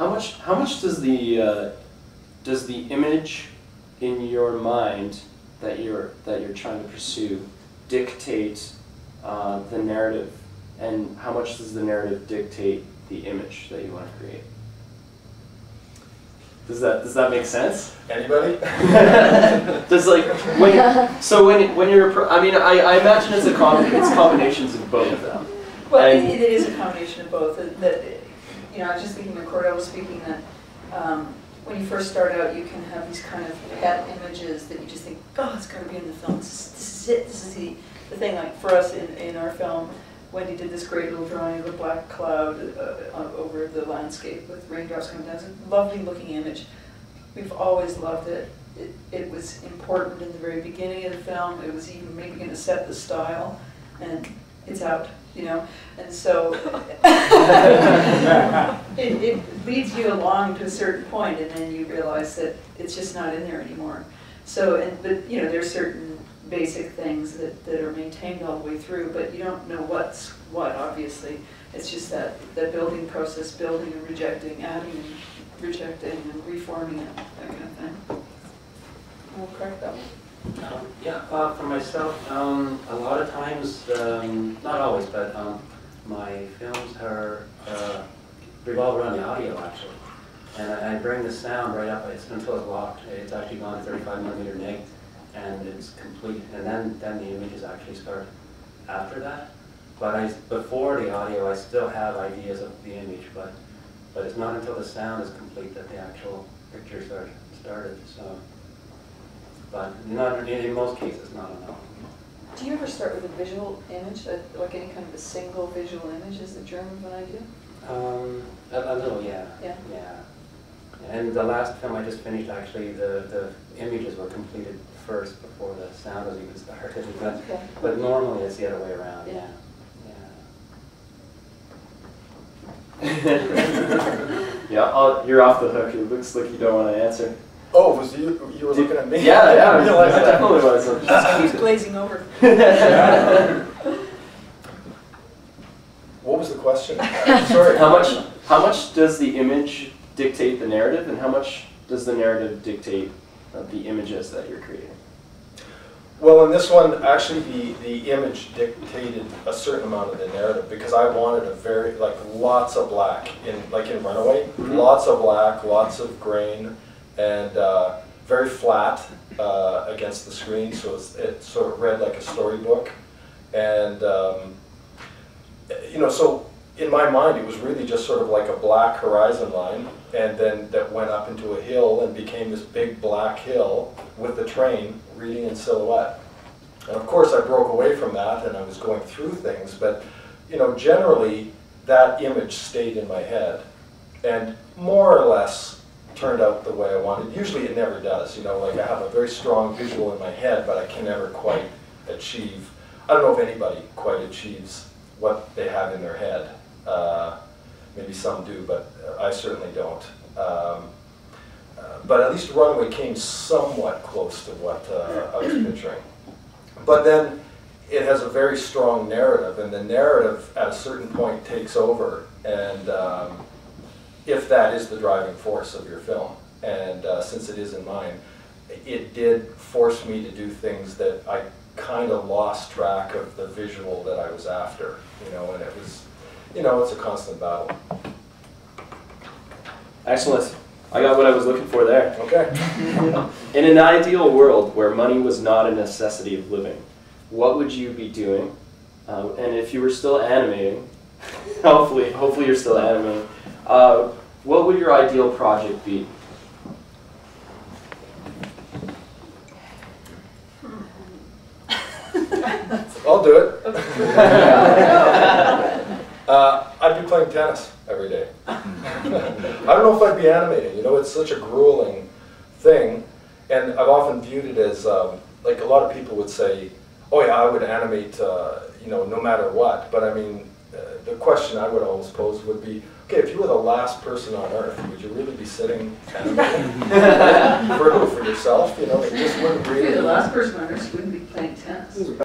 How much does the image in your mind that you're trying to pursue dictate the narrative, and how much does the narrative dictate the image that you want to create? Does that make sense? Anybody? Does like when you're I mean I imagine it's combinations of both of them. Well, it is a combination of both. That you know, I was just thinking when Cordell was speaking that when you first start out, you can have these kind of pet images that you just think, oh, it's got to be in the film. This is it. This is the thing. Like for us in our film, Wendy did this great little drawing of a black cloud over the landscape with raindrops coming down. It's a lovely looking image. We've always loved it. It was important in the very beginning of the film. It was even maybe going to set the style, and it's out, you know. And so it leads you along to a certain point, and then you realize that it's just not in there anymore. So, but you know, there's certain basic things that are maintained all the way through, but you don't know what's what, obviously. It's just that building process, building and rejecting, adding and rejecting and reforming it, that kind of thing. We'll crack that one. Yeah, for myself, a lot of times, not always, but my films revolve around the audio actually. And I bring the sound right up until it's locked. It's actually gone to 35mm neg, and it's complete. And then the images actually start after that. But before the audio, I still have ideas of the image, but it's not until the sound is complete that the actual picture started. So, but not in most cases, not enough. Do you ever start with a visual image, like any kind of a single visual image? Is the German one idea? A little, yeah. Yeah. Yeah. And the last film I just finished, actually, the images were completed first before the sound was even started. But normally it's the other way around. Yeah. Yeah, you're off the hook. It looks like you don't want to answer. Oh, was you were looking at me? Yeah, yeah, I realized I definitely was. Just keeps glazing over. What was the question? Sorry. How much does the image dictate the narrative, and how much does the narrative dictate the images that you're creating? Well, in this one, actually, the image dictated a certain amount of the narrative, because I wanted a very, like, lots of black, in Runaway, lots of black, lots of grain, and very flat against the screen, so it sort of read like a storybook. And, you know, so in my mind, it was really just sort of like a black horizon line, and then that went up into a hill and became this big black hill with the train reading in silhouette. And of course I broke away from that and I was going through things, but you know, generally that image stayed in my head and more or less turned out the way I wanted. Usually it never does, you know, like I have a very strong visual in my head, but I can never quite achieve, I don't know if anybody quite achieves what they have in their head. Maybe some do, but I certainly don't. But at least Runaway came somewhat close to what I was picturing. But then it has a very strong narrative, and the narrative at a certain point takes over, and if that is the driving force of your film, and since it is in mine, it did force me to do things that I kind of lost track of the visual that I was after, you know, and it was, you know, it's a constant battle. Excellent. I got what I was looking for there. Okay. In an ideal world where money was not a necessity of living, what would you be doing? And if you were still animating, hopefully you're still animating, what would your ideal project be? I'll do it. I'd be playing tennis every day. I don't know if I'd be animating. You know, it's such a grueling thing, and I've often viewed it as like a lot of people would say, "Oh yeah, I would animate, you know, no matter what." But I mean, the question I would always pose would be, okay, if you were the last person on Earth, would you really be sitting animating? For yourself, you know, it just wouldn't really. If you're the last person on Earth, you wouldn't be playing tennis.